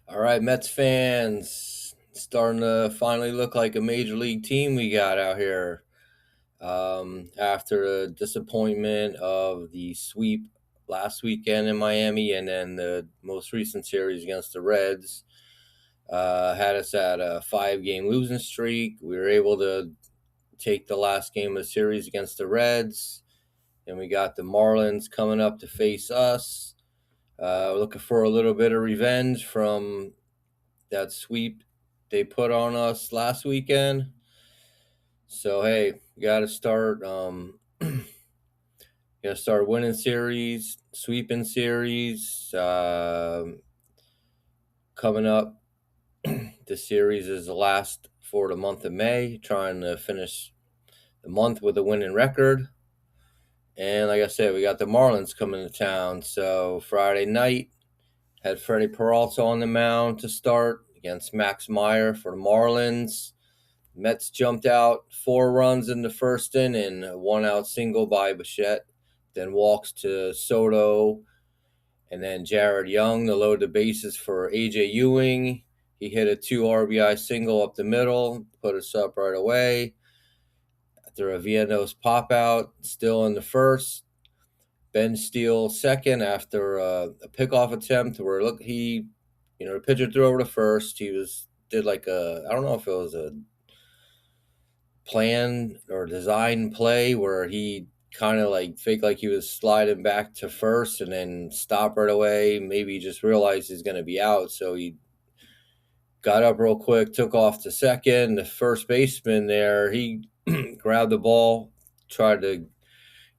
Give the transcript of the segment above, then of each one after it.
All right, Mets fans, starting to finally look like a major league team we got out here. After the disappointment of the sweep last weekend in Miami and then the most recent series against the Reds, had us at a 5 game losing streak. We were able to take the last game of the series against the Reds, and we got the Marlins coming up to face us. Looking for a little bit of revenge from that sweep they put on us last weekend. So hey, we got to start. Got to start winning series, sweeping series. Coming up, the series is the last for the month of May. Trying to finish the month with a winning record. And like I said, we got the Marlins coming to town. So Friday night, had Freddie Peralta on the mound to start against Max Meyer for the Marlins. Mets jumped out 4 runs in the first inning, a 1 out single by Bichette, then walks to Soto, and then Jared Young to load the bases for AJ Ewing. He hit a 2 RBI single up the middle, put us up right away. After a Vientos pop out, still in the first. Ben Steele second after a pickoff attempt where the pitcher threw over to first. Did like I don't know if it was a plan or design play where he kind of like fake like he was sliding back to first and then stop right away. Maybe he just realized he's going to be out, so he got up real quick, took off to second. The first baseman there, he grabbed the ball, tried to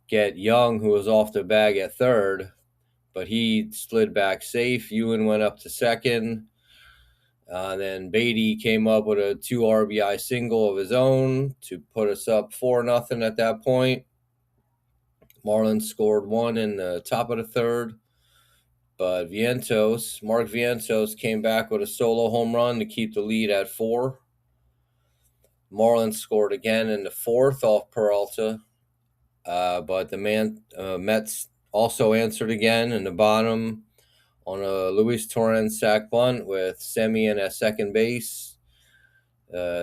get Young, who was off the bag at third, but he slid back safe. Ewan went up to second. Then Beatty came up with a 2 RBI single of his own to put us up 4-0 at that point. Marlins scored one in the top of the third, but Mark Vientos, came back with a solo home run to keep the lead at 4. Marlins scored again in the fourth off Peralta, but the Mets also answered again in the bottom on a Luis Torrens sac bunt with Semien at second base.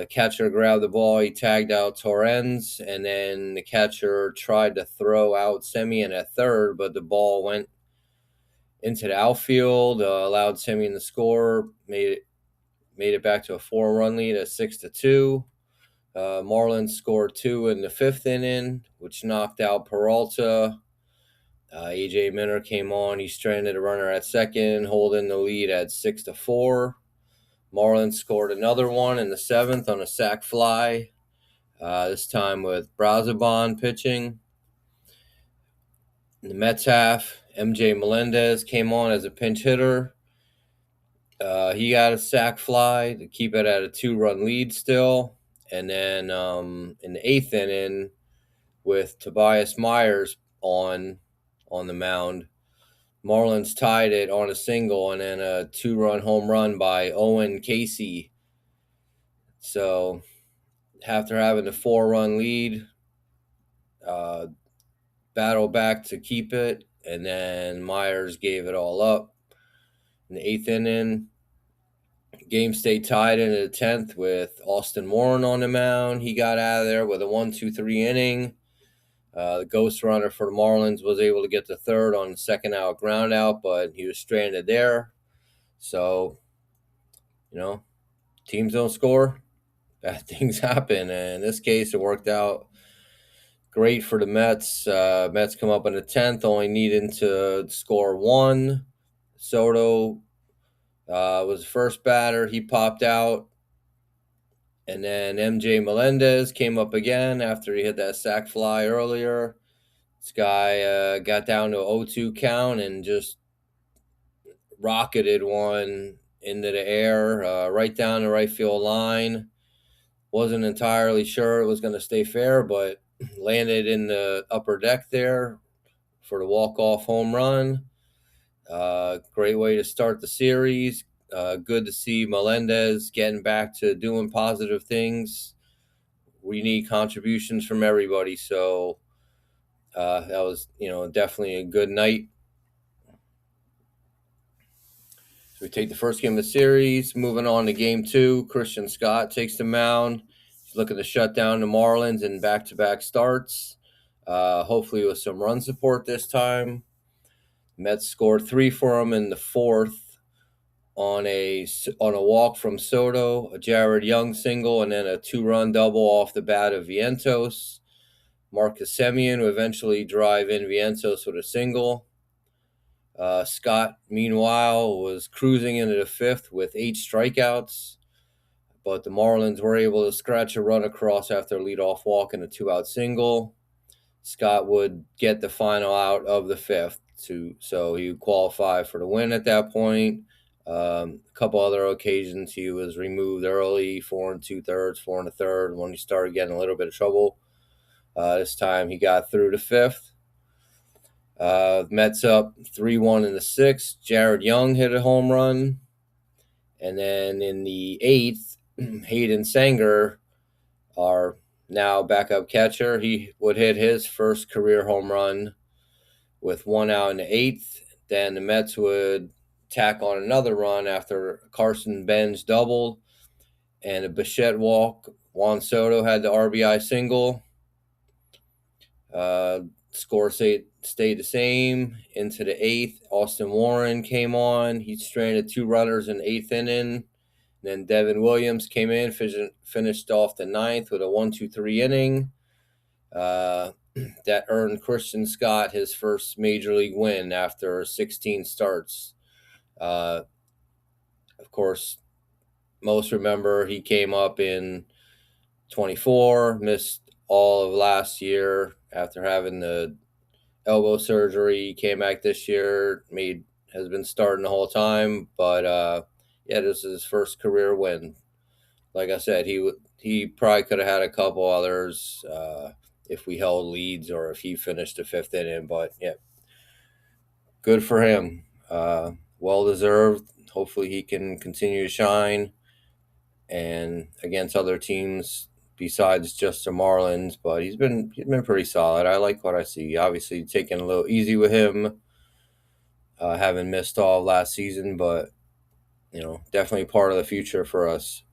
Catcher grabbed the ball, he tagged out Torrens, and then the catcher tried to throw out Semien at third, but the ball went into the outfield, allowed Semien to score, made it back to a 4-run lead at 6-2. Marlins scored 2 in the fifth inning, which knocked out Peralta. AJ Minter came on. He stranded a runner at second, holding the lead at 6-4. Marlins scored another one in the seventh on a sac fly, this time with Brazoban pitching. In the Mets half, MJ Melendez came on as a pinch hitter. He got a sac fly to keep it at a 2-run lead still. And then in the eighth inning, with Tobias Myers on the mound, Marlins tied it on a single and then a 2-run home run by Owen Casey. So after having a 4-run lead, battle back to keep it, and then Myers gave it all up. In the eighth inning, game stayed tied into the 10th with Austin Warren on the mound. He got out of there with a 1-2-3 inning. The ghost runner for the Marlins was able to get the third on the second out ground out, but he was stranded there. So, teams don't score, bad things happen. And in this case, it worked out great for the Mets. Mets come up in the 10th, only needing to score one. Soto was the first batter. He popped out. And then MJ Melendez came up again after he hit that sac fly earlier. This guy got down to 0-2 count and just rocketed one into the air, right down the right field line. Wasn't entirely sure it was going to stay fair, but landed in the upper deck there for the walk-off home run. Great way to start the series. Good to see Melendez getting back to doing positive things. We need contributions from everybody, so that was, definitely a good night. So we take the first game of the series. Moving on to game 2, Christian Scott takes the mound. He's looking to shut down the Marlins in back-to-back starts. Hopefully with some run support this time. Mets scored 3 for him in the 4th on a walk from Soto, a Jared Young single, and then a 2-run double off the bat of Vientos. Marcus Semien would eventually drive in Vientos with a single. Scott, meanwhile, was cruising into the 5th with 8 strikeouts, but the Marlins were able to scratch a run across after a leadoff walk and a 2-out single. Scott would get the final out of the 5th, so he would qualify for the win at that point. A couple other occasions he was removed early, 4 2/3, 4 1/3, when he started getting a little bit of trouble. This time he got through the 5th. Mets up 3-1 in the 6th. Jared Young hit a home run. And then in the 8th, Hayden Sanger, our now backup catcher, he would hit his first career home run with 1 out in the 8th. Then the Mets would tack on another run after Carson Benz doubled and a Bichette walk. Juan Soto had the RBI single. Score stayed the same into the 8th. Austin Warren came on. He stranded 2 runners in the 8th inning. Then Devin Williams came in, finished off the 9th with a 1-2-3 inning. That earned Christian Scott his first major league win after 16 starts. Of course, most remember he came up in 24, missed all of last year after having the elbow surgery. He came back this year, has been starting the whole time, but this is his first career win. Like I said, he probably could have had a couple others if we held leads or if he finished the 5th inning, but yeah, good for him. Well deserved. Hopefully he can continue to shine and against other teams besides just the Marlins, but he's been pretty solid. I like what I see. Obviously taking a little easy with him, having missed all of last season, but definitely part of the future for us.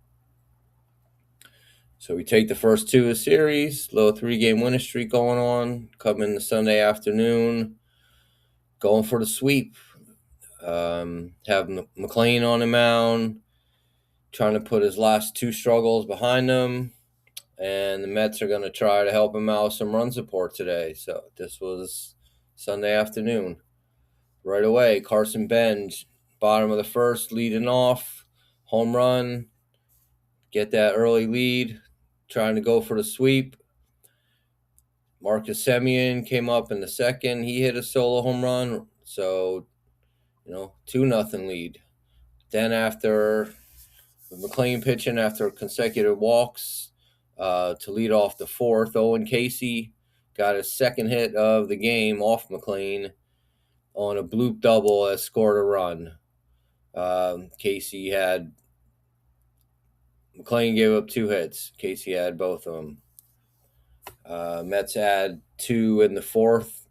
So we take the first 2 of the series, little 3-game winning streak going on, coming the Sunday afternoon, going for the sweep. Have McLean on the mound, trying to put his last 2 struggles behind him, and the Mets are going to try to help him out with some run support today. So this was Sunday afternoon. Right away, Carson Benz, bottom of the 1st, leading off, home run, get that early lead, trying to go for the sweep. Marcus Semien came up in the 2nd. He hit a solo home run, so 2-0 lead. Then after McLean pitching after consecutive walks to lead off the 4th, Owen Casey got his 2nd hit of the game off McLean on a bloop double that scored a run. McLean gave up 2 hits. Casey had both of them. Mets had 2 in the 4th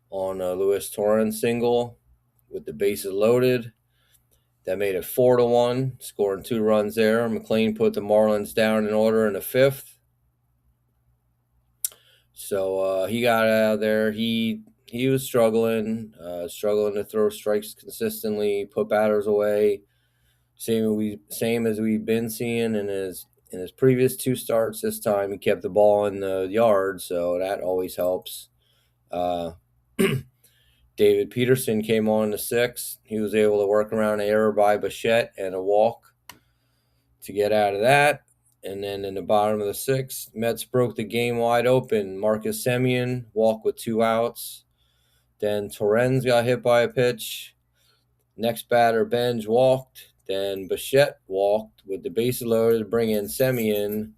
on a Luis Torrens single with the bases loaded. That made it 4-1, scoring 2 runs there. McLean put the Marlins down in order in the 5th. So he got out of there. He was struggling to throw strikes consistently, put batters away. Same as we've been seeing in his previous 2 starts. This time he kept the ball in the yard, so that always helps. David Peterson came on the 6th. He was able to work around an error by Bichette and a walk to get out of that. And then in the bottom of the 6th, Mets broke the game wide open. Marcus Semien walked with 2 outs. Then Torrens got hit by a pitch. Next batter, Benz walked. Then Bichette walked with the bases loaded to bring in Semien.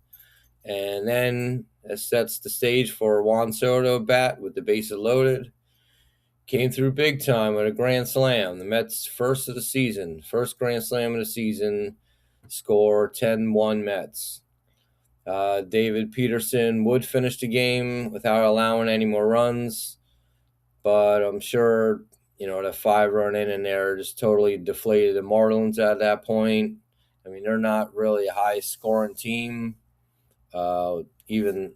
And then that sets the stage for Juan Soto bat with the bases loaded. Came through big time with a grand slam. The Mets' first grand slam of the season, score 10-1 Mets. David Peterson would finish the game without allowing any more runs, but I'm sure The 5 run in there just totally deflated the Marlins at that point. I mean, they're not really a high scoring team. Even,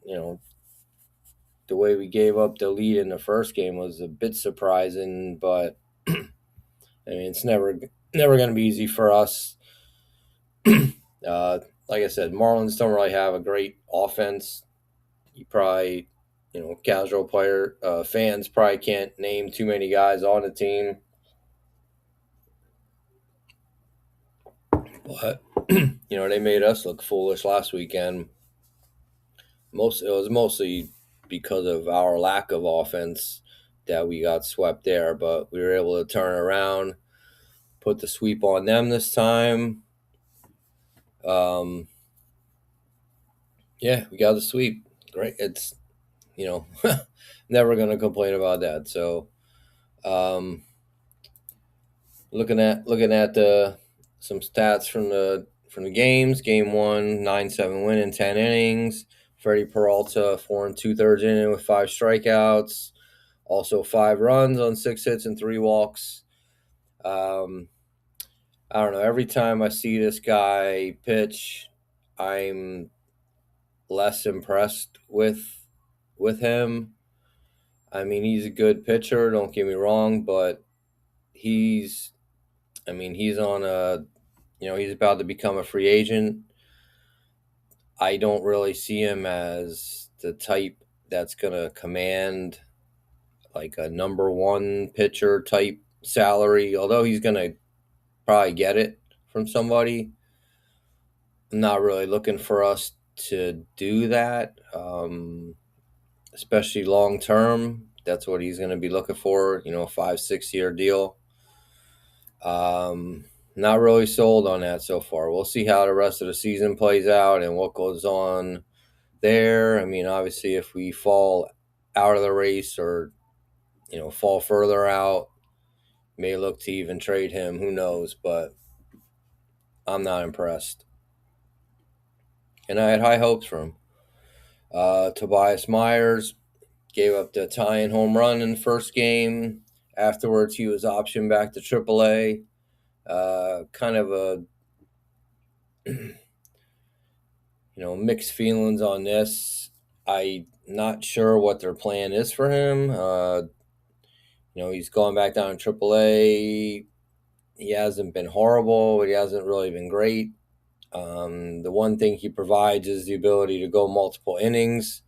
the way we gave up the lead in the first game was a bit surprising, but I mean, it's never going to be easy for us. Like I said, Marlins don't really have a great offense. You probably, casual fans probably can't name too many guys on the team. But they made us look foolish last weekend. It was mostly because of our lack of offense that we got swept there, but we were able to turn around, put the sweep on them this time. Um, yeah, we got the sweep. Great. It's never gonna complain about that. So, um, looking at some stats from the games. Game one, 9-7 win in 10 innings. Freddie Peralta 4 2/3 inning with 5 strikeouts. Also 5 runs on 6 hits and 3 walks. I don't know. Every time I see this guy pitch, I'm less impressed with him. I mean, he's a good pitcher. Don't get me wrong, but he's he's on he's about to become a free agent. I don't really see him as the type that's going to command like a number one pitcher type salary, although he's going to probably get it from somebody. I'm not really looking for us to do that, especially long term. That's what he's going to be looking for, a 5-6 year deal. Not really sold on that so far. We'll see how the rest of the season plays out and what goes on there. I mean, obviously, if we fall out of the race or fall further out, may look to even trade him. Who knows? But I'm not impressed, and I had high hopes for him. Tobias Myers gave up the tying home run in the first game. Afterwards, he was optioned back to AAA. Kind of a mixed feelings on this. I'm not sure what their plan is for him. He's gone back down to AAA. He hasn't been horrible, but he hasn't really been great. The one thing he provides is the ability to go multiple innings.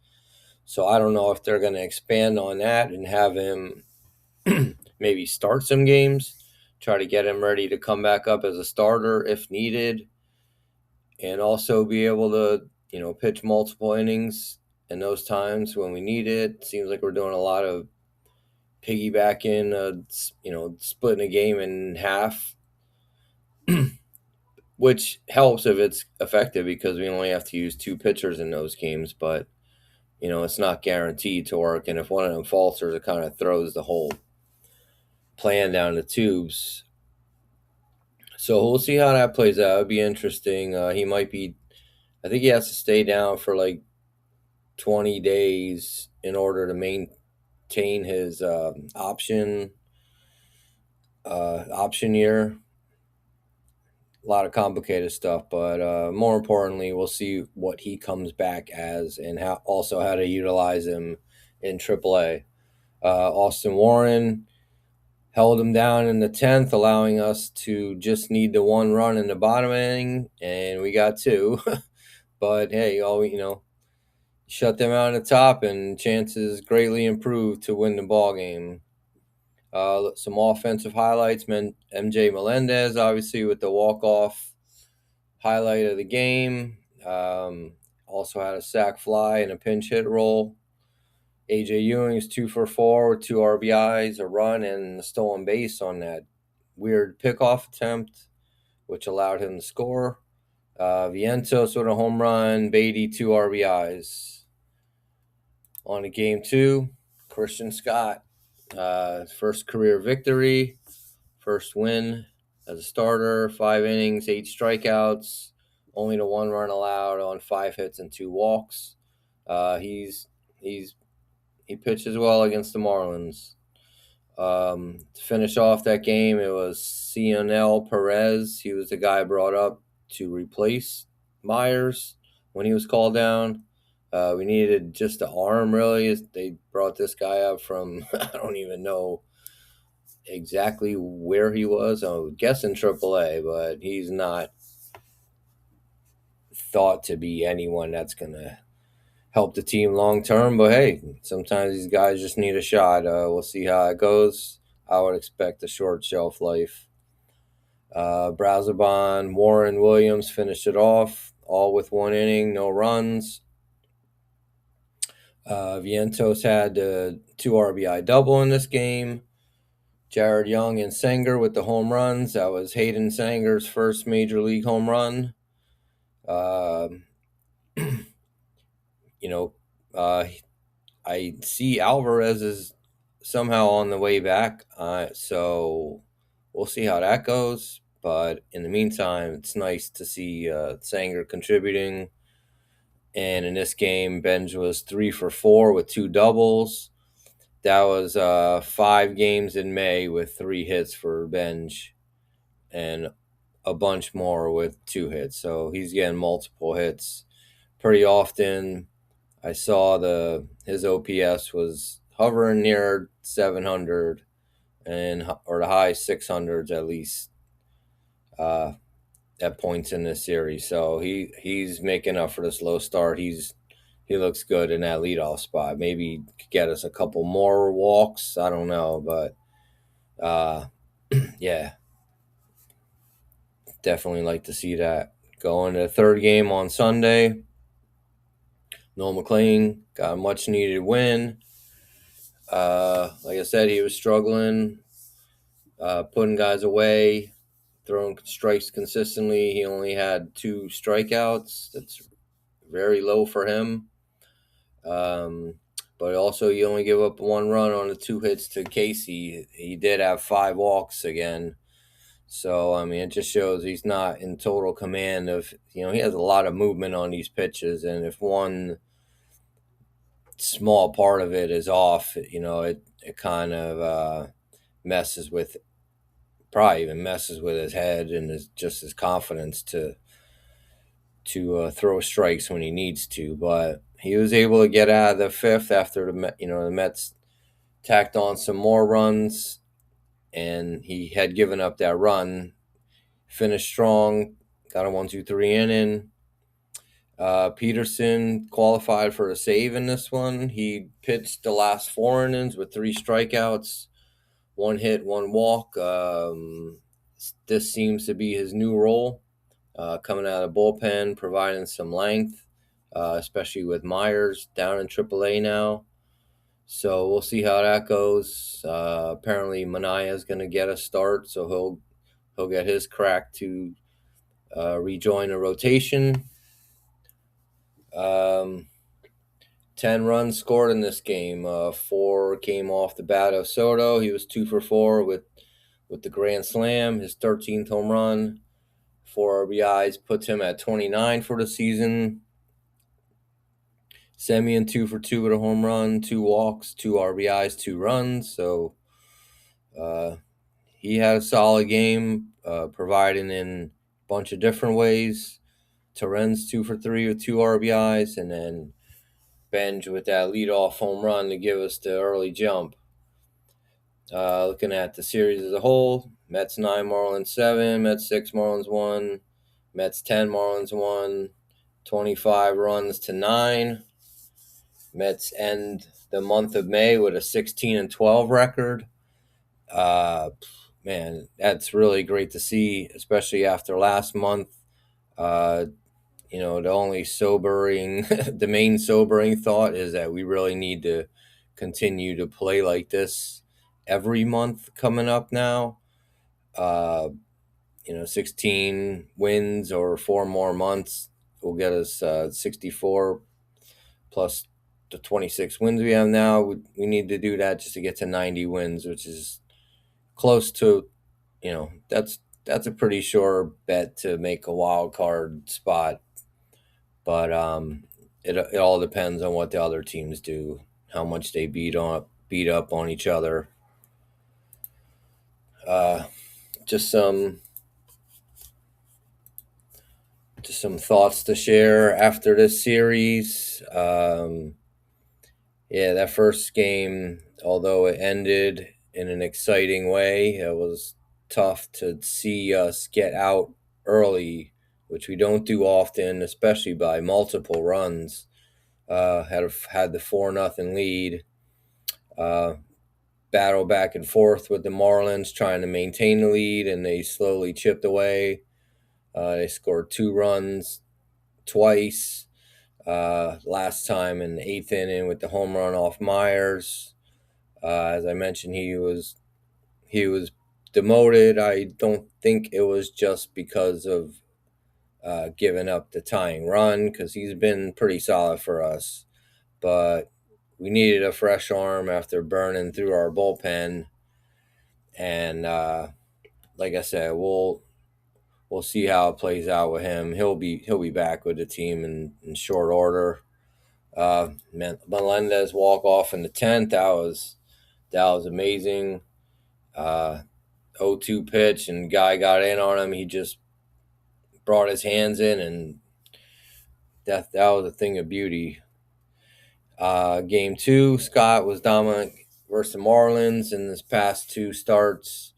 So I don't know if they're going to expand on that and have him maybe start some games, try to get him ready to come back up as a starter if needed, and also be able to, pitch multiple innings in those times when we need it. Seems like we're doing a lot of piggybacking, splitting a game in half, which helps if it's effective because we only have to use 2 pitchers in those games, but it's not guaranteed to work. And if one of them falters, it kind of throws the whole plan down the tubes. So we'll see how that plays out. It'd be interesting. He might be, I think he has to stay down for like 20 days in order to maintain his option year. A lot of complicated stuff, but more importantly, we'll see what he comes back as and how to utilize him in AAA. Austin Warren held him down in the 10th, allowing us to just need the 1 run in the bottom inning, and we got 2. But hey, shut them out at the top, and chances greatly improved to win the ball game. Some offensive highlights: MJ Melendez, obviously with the walk-off highlight of the game. Also had a sac fly and a pinch hit roll. AJ Ewing is 2 for 4 with 2 RBIs, a run, and a stolen base on that weird pickoff attempt, which allowed him to score. Vientos with a home run, Beatty 2 RBIs. On to game 2, Christian Scott, first career victory, first win as a starter, 5 innings, 8 strikeouts, only the 1 run allowed on 5 hits and 2 walks. He pitches well against the Marlins. To finish off that game, it was Cionel Perez. He was the guy brought up to replace Myers when he was called down. We needed just an arm, really. They brought this guy up from, I don't even know exactly where he was. I'm guessing AAA, but he's not thought to be anyone that's going to help the team long term. But hey, sometimes these guys just need a shot. We'll see how it goes. I would expect a short shelf life. Brazoban, Warren Williams finished it off, all with 1 inning, no runs. Vientos had a 2 RBI double in this game. Jared Young and Sanger with the home runs. That was Hayden Sanger's first major league home run. Uh, you know, uh, I see Alvarez is somehow on the way back. So we'll see how that goes. But in the meantime, it's nice to see Sanger contributing. And in this game, Benj was 3 for 4 with 2 doubles. That was 5 games in May with 3 hits for Benj and a bunch more with 2 hits. So he's getting multiple hits pretty often. I saw his OPS was hovering near 700 or the high 600s at least at points in this series. So he's making up for the slow start. He looks good in that leadoff spot. Maybe could get us a couple more walks. I don't know, but yeah, definitely like to see that. Going to the third game on Sunday. Noel McLean got a much needed win. Like I said, he was struggling, putting guys away, throwing strikes consistently. He only had 2 strikeouts. That's very low for him. But also, you only give up 1 run on the 2 hits to Casey. He did have 5 walks again. So, I mean, it just shows he's not in total command of, he has a lot of movement on these pitches. And if one small part of it is off, it kind of probably even messes with his head and just his confidence to throw strikes when he needs to. But he was able to get out of the 5th after the Mets tacked on some more runs, and he had given up that run. Finished strong, got a 1-2-3 inning. Peterson qualified for a save in this one. He pitched the last 4 innings with 3 strikeouts, 1 hit, 1 walk. This seems to be his new role, coming out of the bullpen, providing some length, especially with Myers down in AAA now. So we'll see how that goes. Apparently, Manaya is going to get a start, so he'll get his crack to rejoin the rotation. 10 runs scored in this game. 4 came off the bat of Soto. He was 2 for 4 with the grand slam. His 13th home run, 4 RBIs, puts him at 29 for the season. Semien 2 for 2 with a home run, 2 walks, 2 RBIs, 2 runs. So he had a solid game, providing in a bunch of different ways. Torrens 2 for 3 with 2 RBIs, and then Benj with that leadoff home run to give us the early jump. Looking at the series as a whole, Mets 9, Marlins 7, Mets 6, Marlins 1, Mets 10, Marlins 1, 25 runs to 9. Mets end the month of May with a 16-12 record. Man, that's really great to see, especially after last month. The main sobering thought is that we really need to continue to play like this every month coming up now. 16 wins or 4 more months will get us 64 plus the 26 wins we have now. We need to do that just to get to 90 wins, which is close to, that's a pretty sure bet to make a wild card spot. But it all depends on what the other teams do, how much they beat up on each other. Uh, just some thoughts to share after this series. Yeah, that first game, although it ended in an exciting way, it was tough to see us get out early, which we don't do often, especially by multiple runs. Had the 4-0 lead. Uh, Battle back and forth with the Marlins, trying to maintain the lead, and they slowly chipped away. They scored 2 runs twice. Last time in the eighth inning with the home run off Myers. As I mentioned, he was demoted. I don't think it was just because of giving up the tying run, because he's been pretty solid for us. But we needed a fresh arm after burning through our bullpen, and like I said, we'll see how it plays out with him. He'll be back with the team in short order. Melendez walk off in the 10th. That was amazing. 0-2 pitch, and guy got in on him. He just brought his hands in, and that was a thing of beauty. Game 2, Scott was dominant versus the Marlins in his past 2 starts.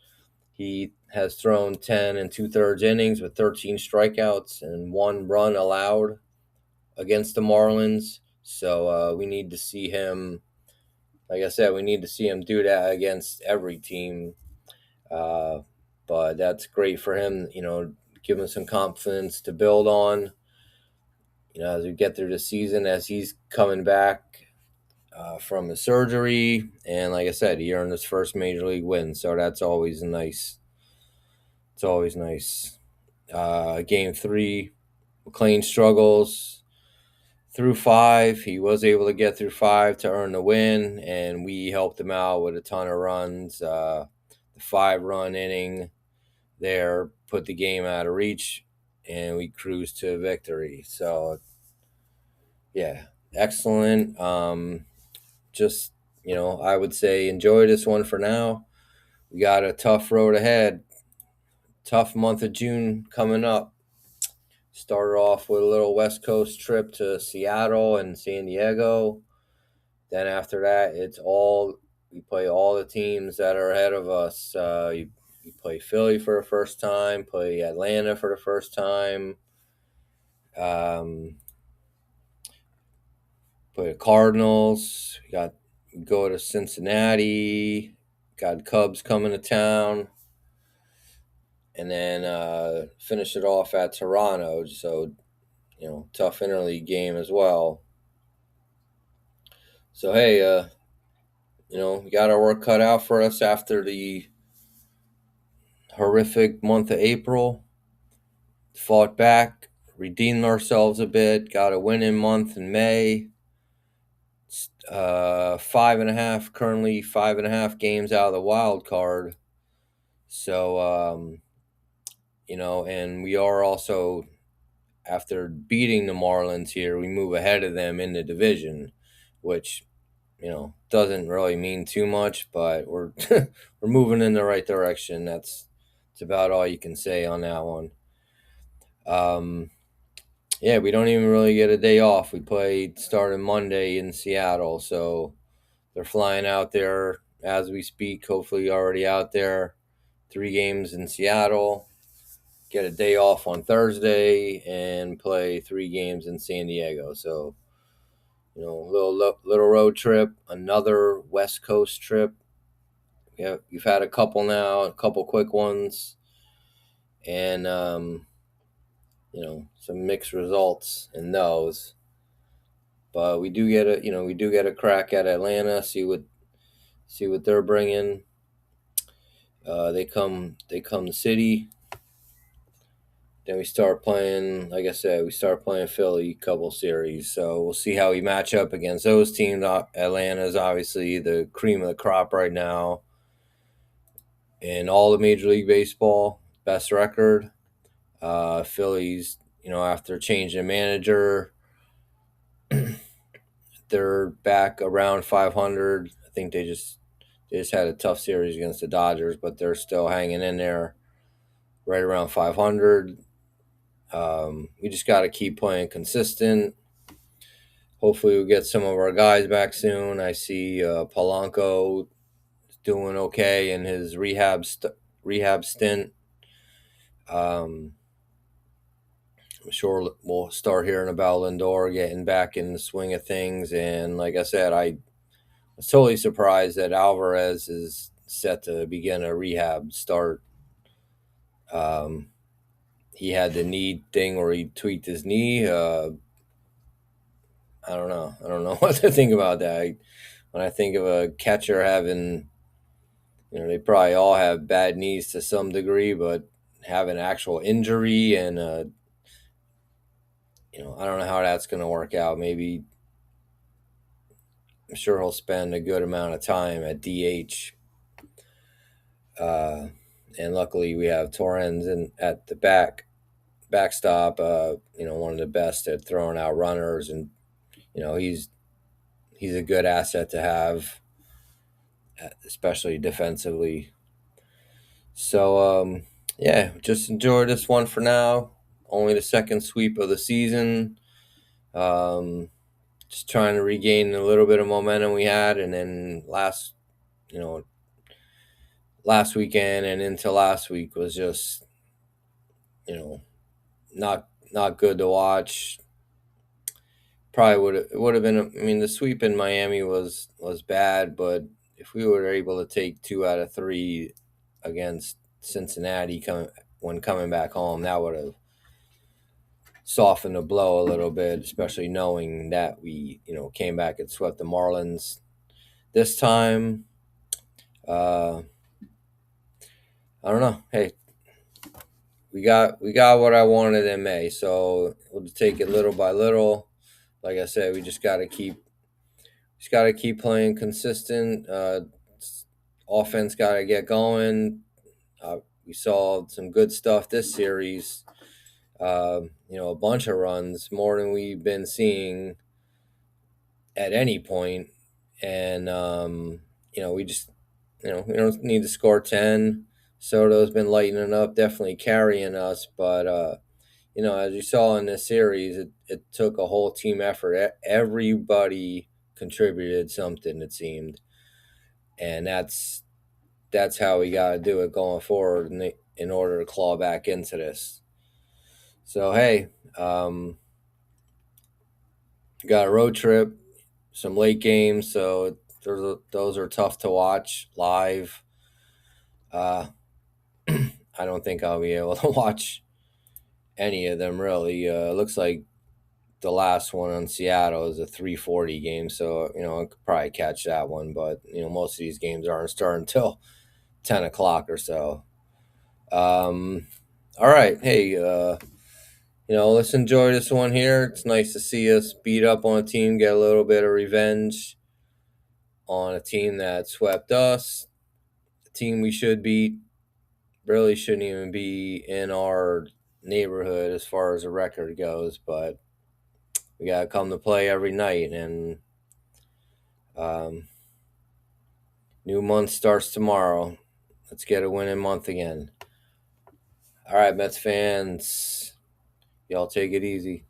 He has thrown 10 and 2/3 innings with 13 strikeouts and 1 run allowed against the Marlins. So we need to see him. Like I said, we need to see him do that against every team. Uh, but that's great for him. Give him some confidence to build on. As we get through the season, as he's coming back from his surgery, and like I said, he earned his first major league win, so that's always nice. It's always nice. Game 3, McLean struggles through 5. He was able to get through 5 to earn the win, and we helped him out with a ton of runs. The 5-run inning there put the game out of reach, and we cruised to victory. So, yeah, excellent. Just, I would say enjoy this one for now. We got a tough road ahead. Tough month of June coming up. Started off with a little West Coast trip to Seattle and San Diego. Then after that, we play all the teams that are ahead of us. You play Philly for the first time, play Atlanta for the first time, um, play the Cardinals. Go to Cincinnati. Got Cubs coming to town, and then finish it off at Toronto. So tough interleague game as well. So hey, we got our work cut out for us after the horrific month of April. Fought back, redeemed ourselves a bit, got a winning month in May. 5.5, currently 5.5 games out of the wild card. So, and we are also, after beating the Marlins here, we move ahead of them in the division, which, doesn't really mean too much, but we're we're moving in the right direction. That's about all you can say on that one. Yeah, we don't even really get a day off. We play starting Monday in Seattle, so they're flying out there as we speak. Hopefully, already out there. 3 games in Seattle. Get a day off on Thursday and play 3 games in San Diego. So, little road trip, another West Coast trip. Yeah, we've had a couple now, a couple quick ones, and some mixed results in those. But we do get a crack at Atlanta. See what they're bringing. They come to city. Then we start playing. Like I said, we start playing Philly couple series. So we'll see how we match up against those teams. Atlanta's obviously the cream of the crop right now in all the Major League Baseball. Best record. Phillies, after changing manager, they're back around 500. I think they They just had a tough series against the Dodgers, but they're still hanging in there, right around 500. We just got to keep playing consistent. Hopefully, we'll get some of our guys back soon. I see Polanco doing okay in his rehab stint. Um, I'm sure we'll start hearing about Lindor getting back in the swing of things. And like I said, I was totally surprised that Alvarez is set to begin a rehab start. Um, he had the knee thing where he tweaked his knee. I don't know. I don't know what to think about that. When I think of a catcher having, they probably all have bad knees to some degree, but have an actual injury and, I don't know how that's going to work out. Maybe I'm sure he'll spend a good amount of time at DH. And luckily we have Torrens at the backstop. One of the best at throwing out runners, and he's a good asset to have, especially defensively. So yeah, just enjoy this one for now. Only the second sweep of the season. Just trying to regain a little bit of momentum we had, and then last weekend and into last week was just you know not good to watch. Probably would have been. I mean, the sweep in Miami was bad, but if we were able to take 2 out of 3 against Cincinnati when coming back home, that would have softened the blow a little bit, especially knowing that we came back and swept the Marlins this time. I don't know. Hey, we got what I wanted in May, so we'll take it little by little. Like I said, we just got to keep playing consistent. Offense got to get going. We saw some good stuff this series. A bunch of runs, more than we've been seeing at any point. And we just we don't need to score 10. Soto's been lightening up, definitely carrying us, but as you saw in this series, it took a whole team effort. Everybody contributed something, it seemed, and that's how we got to do it going forward in order to claw back into this. So hey, got a road trip, some late games, so those are tough to watch live. I don't think I'll be able to watch any of them really. Looks like the last one on Seattle is a 3:40 game, so I could probably catch that one. But most of these games aren't starting until 10 o'clock or so. All right, hey, let's enjoy this one here. It's nice to see us beat up on a team, get a little bit of revenge on a team that swept us, a team we should beat. Really shouldn't even be in our neighborhood as far as the record goes, but we got to come to play every night, and new month starts tomorrow. Let's get a winning month again. All right, Mets fans, y'all take it easy.